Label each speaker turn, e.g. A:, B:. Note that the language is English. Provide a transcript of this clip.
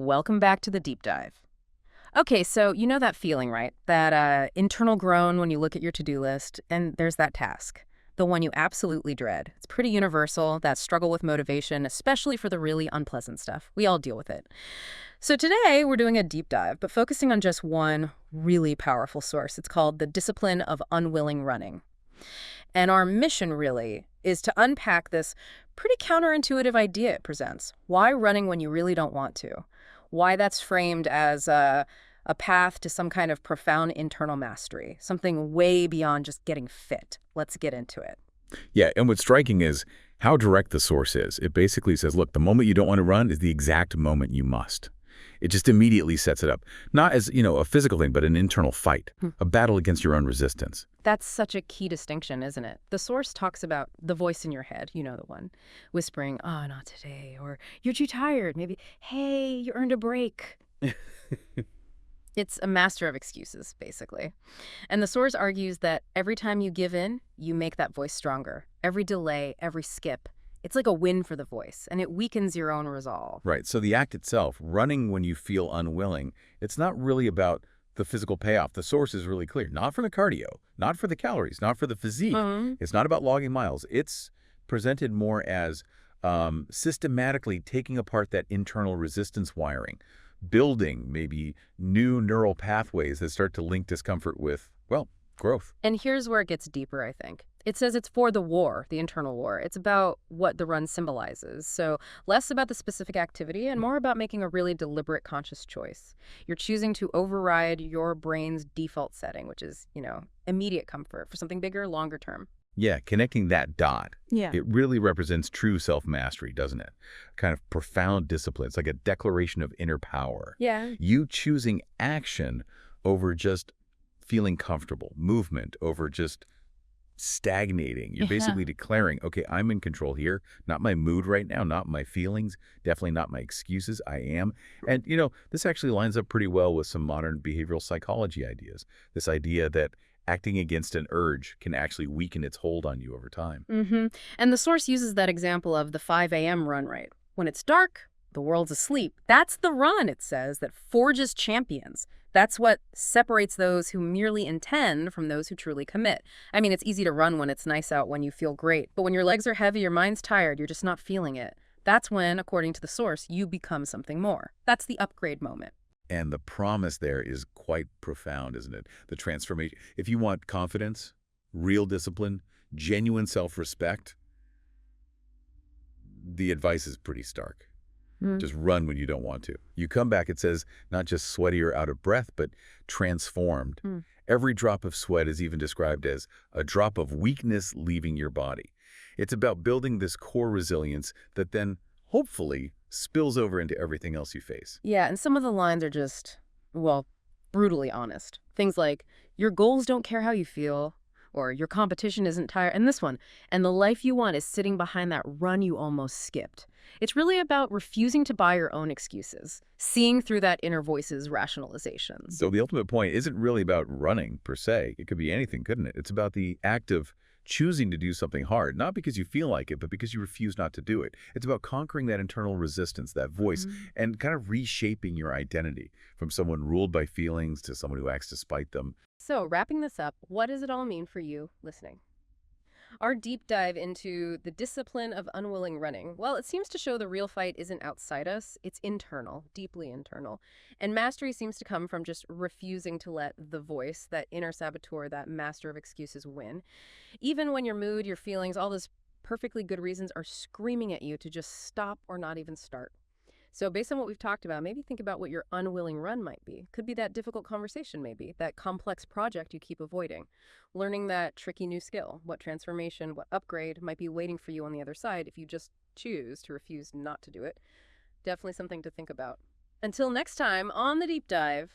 A: Welcome back to the deep dive. Okay, so you know that feeling, right? That internal groan when you look at your to-do list, and there's that task, the one you absolutely dread. It's pretty universal, that struggle with motivation, especially for the really unpleasant stuff. We all deal with it. So today, we're doing a deep dive, but focusing on just one really powerful source. It's called the discipline of unwilling running. And our mission, really, is to unpack this pretty counterintuitive idea it presents. Why running when you really don't want to? Why that's framed as a path to some kind of profound internal mastery, something way beyond just getting fit. Let's get into it.
B: Yeah, and what's striking is how direct the source is. It basically says, look, the moment you don't want to run is the exact moment you must. It just immediately sets it up. Not as, a physical thing, but an internal fight, a battle against your own resistance.
A: That's such a key distinction, isn't it? The source talks about the voice in your head, you know the one, whispering, oh, not today, or you're too tired, maybe, hey, you earned a break. It's a master of excuses, basically. And the source argues that every time you give in, you make that voice stronger. Every delay, every skip, it's like a win for the voice, and it weakens your own resolve.
B: Right, so the act itself, running when you feel unwilling, it's not really about the physical payoff. The source is really clear. Not for the cardio, not for the calories, not for the physique. It's not about logging miles. It's presented more as systematically taking apart that internal resistance wiring, building maybe new neural pathways that start to link discomfort with, well, growth.
A: And here's where it gets deeper, I think. It says it's for the war, the internal war. It's about what the run symbolizes. So less about the specific activity and more about making a really deliberate, conscious choice. You're choosing to override your brain's default setting, which is, immediate comfort for something bigger, longer term.
B: Yeah, connecting that dot.
A: Yeah.
B: It really represents true self-mastery, doesn't it? Kind of profound discipline. It's like a declaration of inner power.
A: Yeah.
B: You choosing action over just feeling comfortable, movement over just stagnating. You're basically declaring, okay, I'm in control here, not my mood right now, not my feelings, definitely not my excuses, I am. And, this actually lines up pretty well with some modern behavioral psychology ideas. This idea that acting against an urge can actually weaken its hold on you over time.
A: And the source uses that example of the 5 a.m. run, right? When it's dark, the world's asleep. That's the run, it says, that forges champions. That's what separates those who merely intend from those who truly commit. I mean, it's easy to run when it's nice out, when you feel great. But when your legs are heavy, your mind's tired, you're just not feeling it. That's when, according to the source, you become something more. That's the upgrade moment.
B: And the promise there is quite profound, isn't it? The transformation. If you want confidence, real discipline, genuine self-respect, the advice is pretty stark. Just run when you don't want to. You come back, it says, not just sweaty or out of breath, but transformed. Every drop of sweat is even described as a drop of weakness leaving your body. It's about building this core resilience that then, hopefully, spills over into everything else you face.
A: Yeah, and some of the lines are just, well, brutally honest. Things like, your goals don't care how you feel, or your competition isn't tired, and this one, and the life you want is sitting behind that run you almost skipped. It's really about refusing to buy your own excuses, seeing through that inner voice's rationalizations.
B: So the ultimate point isn't really about running, per se. It could be anything, couldn't it? It's about the act of choosing to do something hard, not because you feel like it, but because you refuse not to do it. It's about conquering that internal resistance, that voice, and kind of reshaping your identity from someone ruled by feelings to someone who acts despite them.
A: So, wrapping this up, what does it all mean for you listening? Our deep dive into the discipline of unwilling running, well, it seems to show the real fight isn't outside us, it's internal, deeply internal. And mastery seems to come from just refusing to let the voice, that inner saboteur, that master of excuses win. Even when your mood, your feelings, all those perfectly good reasons are screaming at you to just stop or not even start. So based on what we've talked about, maybe think about what your unwilling run might be. Could be that difficult conversation maybe, that complex project you keep avoiding. Learning that tricky new skill, what transformation, what upgrade might be waiting for you on the other side if you just choose to refuse not to do it. Definitely something to think about. Until next time on The Deep Dive.